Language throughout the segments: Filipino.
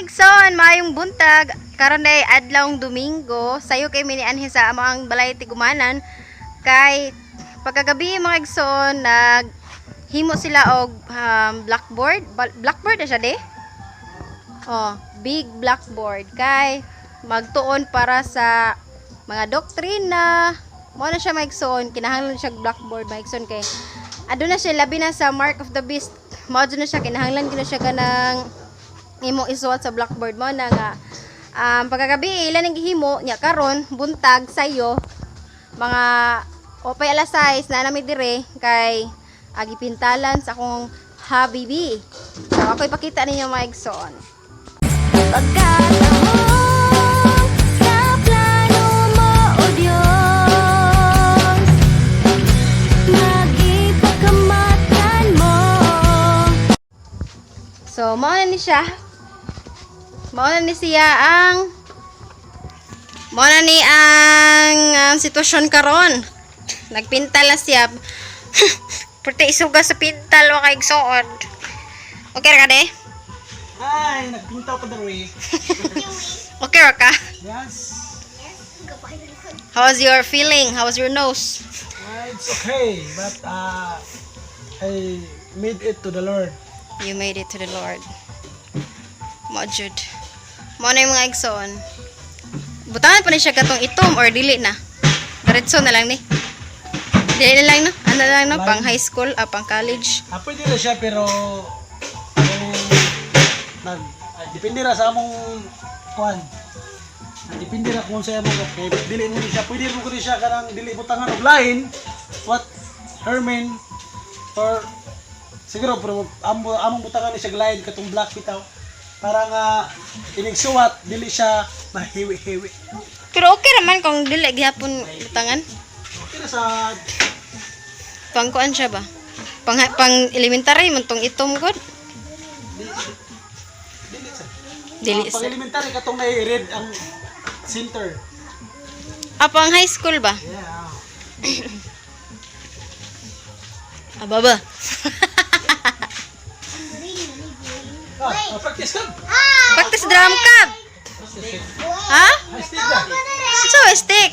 Igsoon, maayong buntag. Karon day adlawng Domingo, sayo kay minianhi sa among balay Tigumanan kay pagkagabi mga Igsoon naghimo sila og blackboard. Blackboard na siya de. Oh, big blackboard kay magtuon para sa mga doktrina. Mo na siya mga Igsoon, kinahanglan siya blackboard mga Igsoon kay aduna siya labi na sa Mark of the Beast. Mo na siya kinahanglan gina siya kanang imo isuot sa blackboard mo na nga pagkagabi ilan ang gihimo nya karon buntag sayo mga opay alas 6 na nami dire kay agipintalan sa akong habibi. So ako ipakita ninyo mga Igsoon. So mao na ni siya. Mauna ni siya ang mauna ni ang sitwasyon karon. Nagpintal na siya. Pwede isuga sa pintal o kay Igsoon. Okay ra ka de? Ay, nagpintaw ka daro eh. Okay ra ka? Yes. How's your feeling? How's your nose? It's okay, but I made it to the Lord. You made it to the Lord. Mo jud. Mo na yung mga Igsoon. Butangan pa ni siya katong itom or dili na. Diretso na lang ni. Dili na lang no. Ano na lang no, pang high school, pang college. Pwede na siya pero depende ra sa among kuan. Depende ra kung sa among kay dili mo siya, pwede mo ko siya kanang dili butangan og lain. What Herman or siguro pero among butangan ni siya lain katong black bitaw. Para nga inigsuwat dili siya mahiwi-hiwi. Pero okay naman kung dili gihapon butangan. Okay na sa Pangkuan siya ba? Pang elementary man tong itom gud. Dili sa. pang elementary katong na-read ang center. Pang high school ba? Yeah. Ababa. Practice ka? Practice drum cup. Ha? Stick ka? So stick.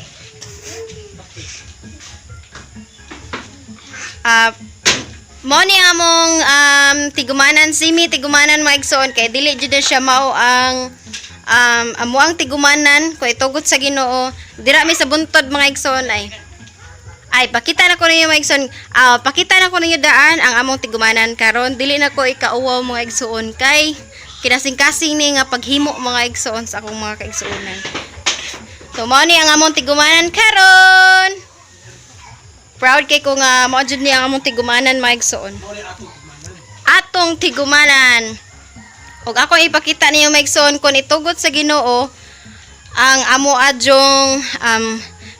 Mo ni among Tigumanan simi Tigumanan mga Igsoon kay dili jud siya mao ang amo ang Tigumanan kay tugot sa Ginoo dira mi sa buntod mga Igsoon ay pakita na ko ninyo mga Igsoon. Pakita na ko ninyo daan ang among Tigumanan karon dili na ko ikauwaw mga Igsoon kay kinasing-kasing ni nga paghimo mga Igsoon sa akong mga kaigsuonan. So mao ni ang among Tigumanan karon. Proud kay ko nga mao jud ni ang among Tigumanan mga Igsoon. Atong Tigumanan. Ug ako ipakita ninyo mga Igsoon kun itugot sa Ginoo ang amo adjong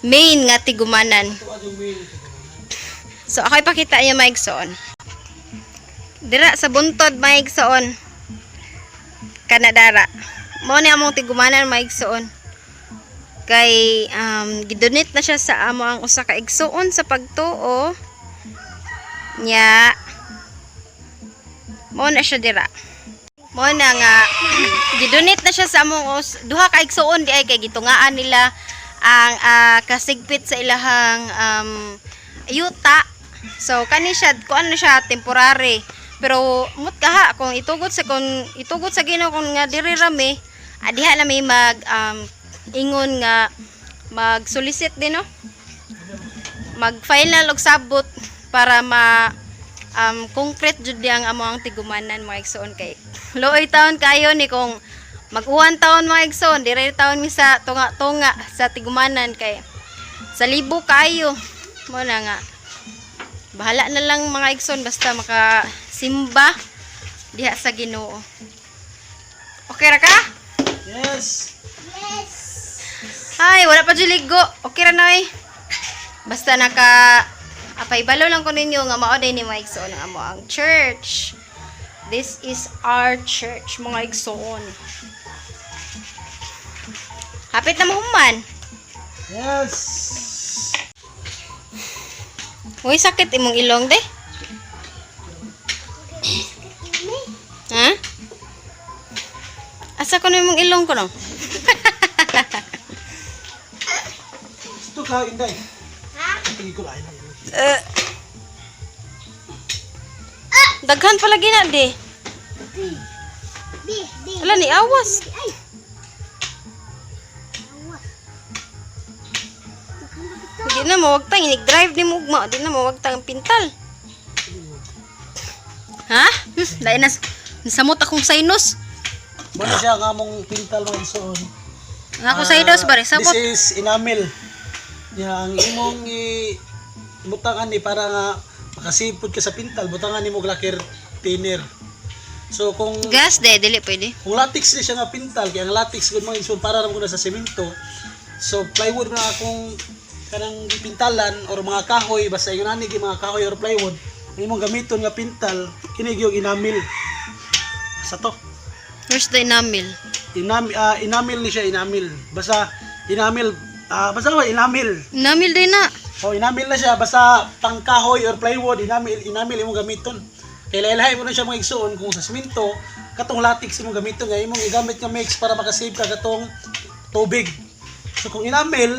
main nga Tigumanan. So ako ipakita niyo mga Igsoon. Dira sa buntod mga Igsoon. Kanadara. Mo ni among Tigumanan mga Igsoon. Kay gidonate na siya sa amo ang usa ka Igsoon sa pagtuo. Nya mo na siya dira. Mo na nga gidonate na siya sa among duha ka Igsoon di ay kay gitungaan nila ang kasigpit sa ilahang yuta. So kani siya kuan na siya temporary. Pero mut kaha kung itugot sa Ginoo kung nga diri rami diha na may mag ingon nga mag-solicit din no. Mag-file na og sabot para concrete jud ang among Tigumanan mga Igsoon kay looy taon kayo ni kung mag-uwan taon mga Igsoon, dire taon mi sa tunga-tunga sa Tigumanan kay sa libo kayo. Mo na nga. Bahala na lang mga Igsoon basta makasimba diha sa Ginoo. Okay ra ka? Yes. Ay, wala pa ligo. Okay ra na basta paibalo lang ko ninyo nga mao day ni mga Igsoon ang amo ang church. This is our church mga Igsoon. Hapit na mahuman. Yes. Uy, sakit imong ilong de. Ha? Asa ko na mong ilong ko no? Ito ka, Inday. Tingin ko lang. Daghan pala gina di. Wala ni awas. Di na mo wag tang inig-drive ni mugma, di na mo wag tang pintal. Ha? Dai na samot akong sinus. Muna siya nga mong pintal mga igsoon. Nga ako sinus bare sabot. This is enamel. Yang imong butangan ni para nga makasipod ka sa pintal, butangan ni mo lacquer thinner. So kung Gas de dili pwede. kung latex ni siya nga pintal, kaya ang latex gud mga igsoon para ra mo na sa semento. So plywood na akong kanang pintalan or mga kahoy, basta yung nani mga kahoy or plywood, imong gamiton nga pintal, kini gyud enamel. Sa to. Where's the enamel? Enamel ni siya, enamel. Basta enamel, basta ba enamel? Enamel din na. O enamel na siya, basta pang kahoy or plywood, enamel imong gamiton. Kaya lahi mo na siya mga igsoon kung sa simento, katong latex imong gamiton nga imong igamit nga mix para makasave ka katong tubig. So kung enamel,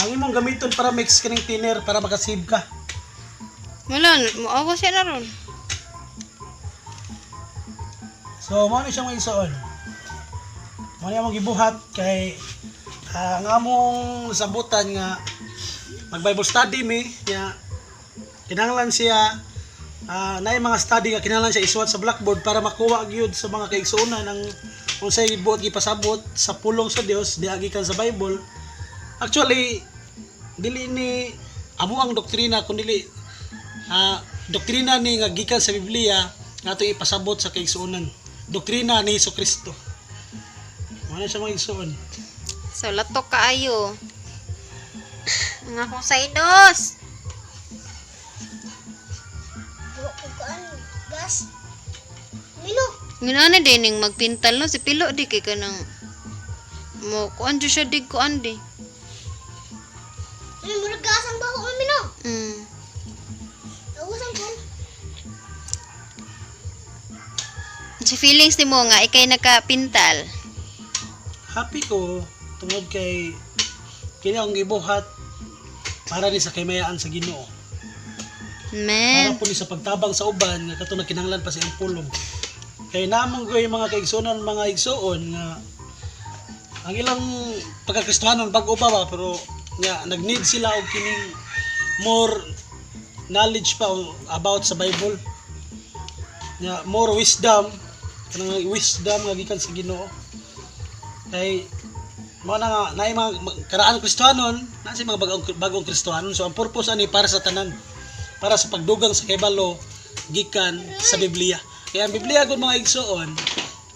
ang imong gamiton para mix kaning thinner para makasave ka. Wala, maawas yan na ron. So mo ni siya mga igsoon. Mo ni among gibuhat kay ang among sabutan nga mag Bible study mi nya kinahanglan siya na mga study nga kinahanglan siya isuwat sa blackboard para makuha gyud sa mga kaigsuonan ang unsay buot gipasabot sa pulong sa Dios diagikan sa Bible. Actually dili ni amo ang doktrina kundi doktrina ni nga gikan sa Biblia nga ato ipasabot sa kaigsuonan. Doktrina ni Jesucristo. Ano siya mga igsoon? So, latok kaayo. Ang akong sinus. Gas. Mino. Ginana din yung magpintal no. Si Pilo di kay ka nang mo kuan siya dig kuan di. Ay, murag gas ang baho mo, Mino. Tawusan ko. Si feelings ni mo nga ikay nakapintal. Happy ko tungod kay kini ang gibuhat para ni sa kamayaan sa Ginoo. Para Man. po ni sa pagtabang sa uban nga katong kinahanglan pa sa iyang pulong. Kay namong ko yung mga kaigsuonan mga igsuon nga ang ilang pagkakristohanon bag-o pa ba pero nga nag-need sila og kining more knowledge pa about sa Bible. Nga more wisdom kanang wisdom nga gikan sa Ginoo. Kay mo na nga naay mga karaan Kristohanon, na si mga bagong Kristohanon. So ang purpose ani para sa tanan, para sa pagdugang sa kaybalo gikan sa Biblia. Kaya ang Biblia gud mga igsoon,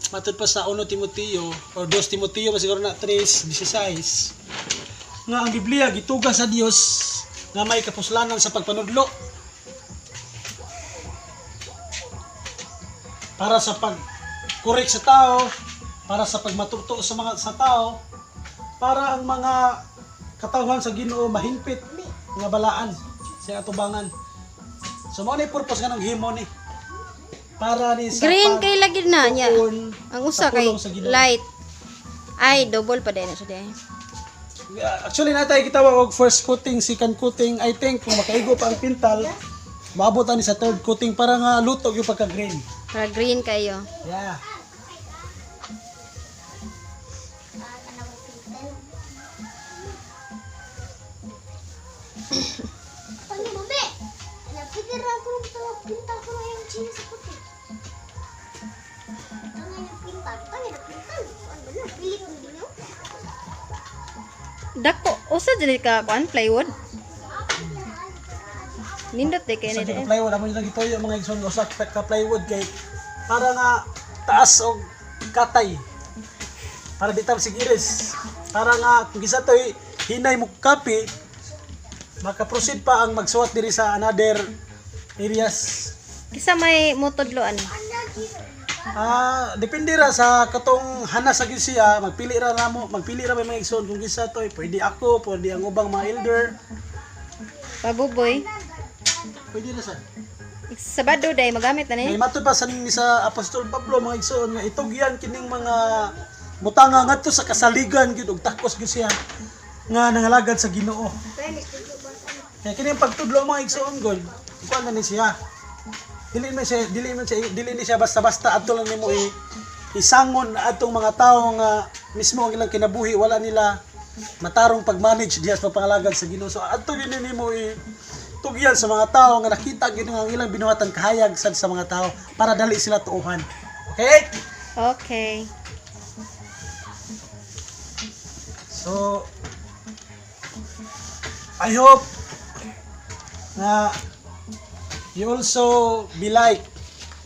matud pa sa 1 Timoteo or 2 Timoteo ba siguro na 3:16 nga ang Biblia gituga sa Dios nga may kapuslanan sa pagpanudlo para sa pag-correct sa tao, para sa pagmatuto sa tao, para ang mga katawhan sa Ginoo mahimpit nga balaan sa atubangan. So mo ni purpose nga ng himo ni para ni sa Green kay lagi na niya. pagtuon Ang sa usa kay pulong sa Ginoo. light. Ay, double pa din siya din. Actually natay gitawag og first coating, second coating. I think kung makaigo pa ang pintal, maabot ani sa third coating para nga lutog yung pagka-green. Para green kayo. Yeah. Ano mo, be? Napigil ako ng pintal ko na yung china sa puti. Tangay na pintal. Ano ba? Pilit mo din yun? Dako, usa dili ka kuan plywood. Nindot de kay Sa ni. plywood amo nang gitoyo mga igsoon usa ka plywood kay para nga taas og katay. Para di ta sigiris. Para nga kung gisa toy hinay mo kapi maka-proceed pa ang magsuot diri sa another areas. Kisa may motodloan. Depende ra sa katong hanas sa siya, magpili ra may mga igsoon kung gisa toy pwede ako, pwede ang ubang mga elder. Pabuboy. Pwede na sa. Sabado day magamit na May ni. matud pa sa ni sa Apostol Pablo mga igsoon nga itugyan kining mga mutanga ngadto sa kasaligan gid ug takos gid siya nga nangalagad sa Ginoo. Kaya kini ang pagtudlo mga igsoon gol. Kuan na ni siya. Dili ni siya basta-basta adto lang nimo isangon atong mga tao nga mismo ang ilang kinabuhi wala nila matarong pag-manage diha sa pagpangalagad sa Ginoo. So adto gini nimo tugyan sa mga tao nga nakita gid nga ang ilang binuhatan kahayag sad sa mga tao para dali sila tuuhan. Okay? Okay. So I hope na you also be like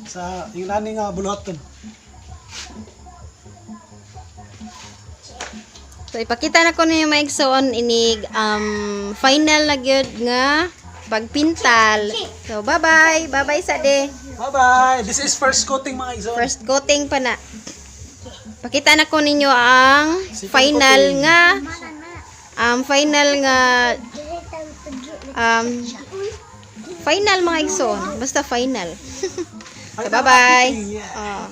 sa yung nani nga buluhaton. So ipakita na ko ninyo mga igsoon inig final na gyud nga pagpintal. So bye-bye. Bye-bye sa de. Bye-bye. This is first coating mga igsoon. First coating pa na. Pakita na ko ninyo ang Second final coating. nga final mga igsoon. Basta final. So bye-bye. Oh.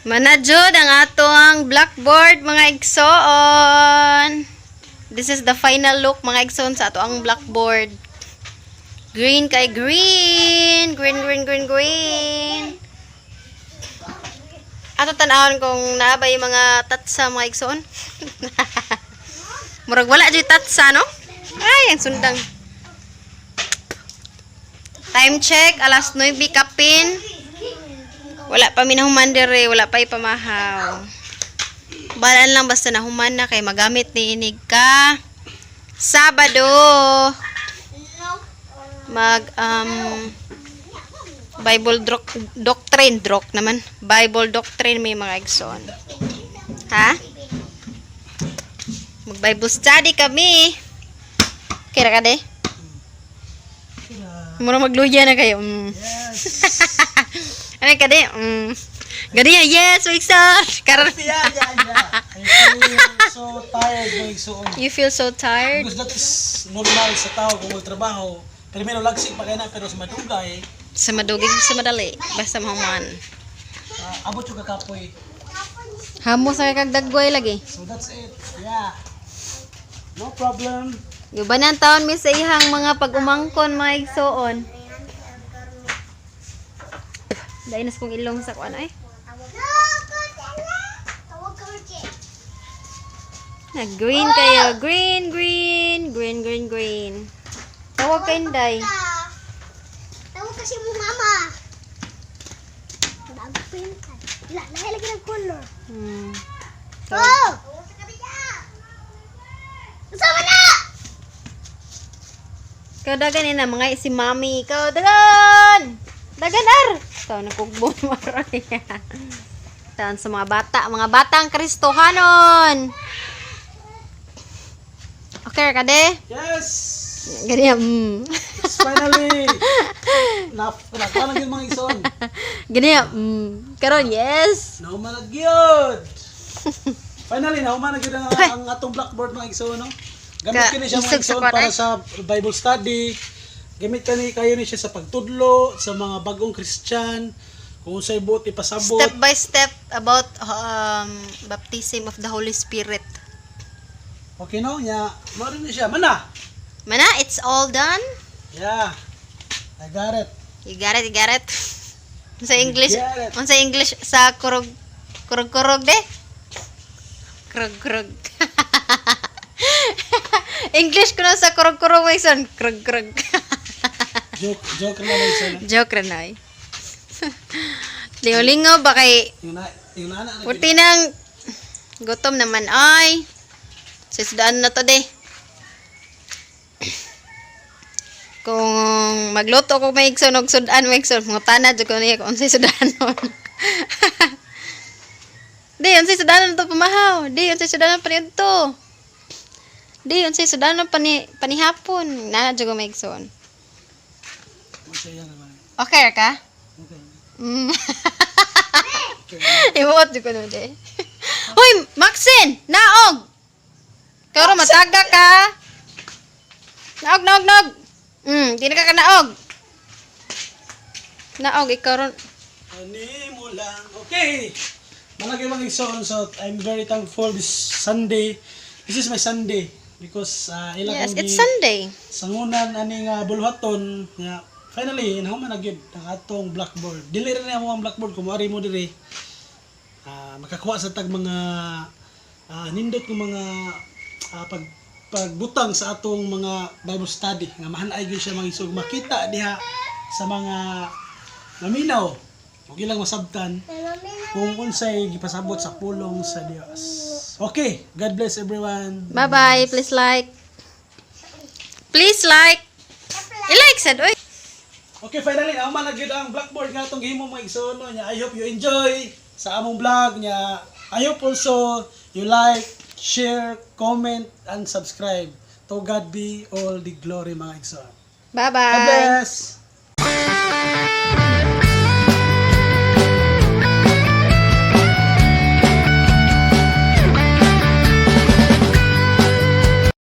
Manajod ang atong blackboard mga igsoon. This is the final look mga igsoon sa atong blackboard. Green kay green. Green. Ato tanawon kung naaba yung mga tatsa mga igsoon. Murag wala dyan tatsa, no? Ay, ang sundang. Time check, alas 9 kapin. Wala pa minahuman dire, wala pa ipamahaw. Balaan lang basta nahuman na kay magamit ni inig ka Sabado. Mag Bible doctrine naman. Bible doctrine may mga igsoon. Ha? Mag Bible study kami. Kira ka de? Mura magluya na kayo. Ano ka de? Ganyan, yes, we're excited. Karon. Yeah. I feel so tired mga igsoon. You feel so tired? Because that is normal sa tao kung magtrabaho. Primero lagsik pa kaya na pero sa madugay, Sa madugig, sa madali. Basta mahuman. abot yung kakapoy. Hamo sa kag dagway lagi. So that's it. Yeah. No problem. Gubanan taon mi sa ihang mga pag-umangkon mga igsoon. Dahil nas kong ilong sa kuan ay. Green kayo. Green. Tawag ka Inday. Tawag kasi mo mama. Bago pintan. Lahi lagi ng color. Oh! Sama na! Ikaw dagan na mga si mami. Ikaw dagan! Dagan ar! Ikaw nakugbon maray. Taon sa mga batang Kristohanon. Okay ka de? Yes! Ganyan. It's finally! Nakakalang yung mga igsoon. Ganyan. Karon yes. Naumanagyod! Finally, naumanagyod ang atong blackboard mga igsoon, no? Gamit ka ni siya mga Isog sa igsoon kwarta. para sa Bible study. Gamit kayo ni siya sa pagtudlo, sa mga bagong Christian, kung sa'y buot ipasabot. Step by step about baptism of the Holy Spirit. Okay, no? Nya, maroon na siya. Mana? Mana, it's all done. Yeah. I got it. You got it. Sa English, got it. sa English sa kurog de. Kurog. English ko na sa kurog may son. Kurog. Joke na lang siya. Joke na ay. Lingo ba kay Yung nana. puti nang gutom naman ay. Sisdaan na to de. Kung magluto ko may igsoon og sudan may igsoon mga tanad jud ko niya kung unsay sudanon. Di unsay sudanon to pamahaw. Di unsay sudanon paniadto. Di unsay sudanon panihapon. Nana jud ko may igsoon. Okay ka? Imuot jud ko no de. Hoy, Maxine, naog. Karon mataga ka. Naog. Di na ka naog. Naog ikaw ron. Ani mo lang. Okay. Malagay mga igsoon, so I'm very thankful this Sunday. This is my Sunday because ilang Yes, it's Sunday. sangunan ani nga bulhaton nga finally nahuman na gyud ang atong blackboard. Dili rin na mo ang blackboard kung mari mo diri. Makakuha sa tag mga nindot ko mga pagbutang sa atong mga Bible study nga mahanay gyud siya mga isog makita diha sa mga maminaw ug ilang masabtan kung unsay gipasabot sa pulong sa Dios. Okay, God bless everyone. Bye-bye. Please like. Please like. I-like sad, oy. Okay, finally, ako man nagyud ang blackboard nga itong gihimo mga igsoon niya. I hope you enjoy sa among vlog niya. I hope also you like, share, comment, and subscribe. To God be all the glory mga igsoon. God Bye-bye. bless!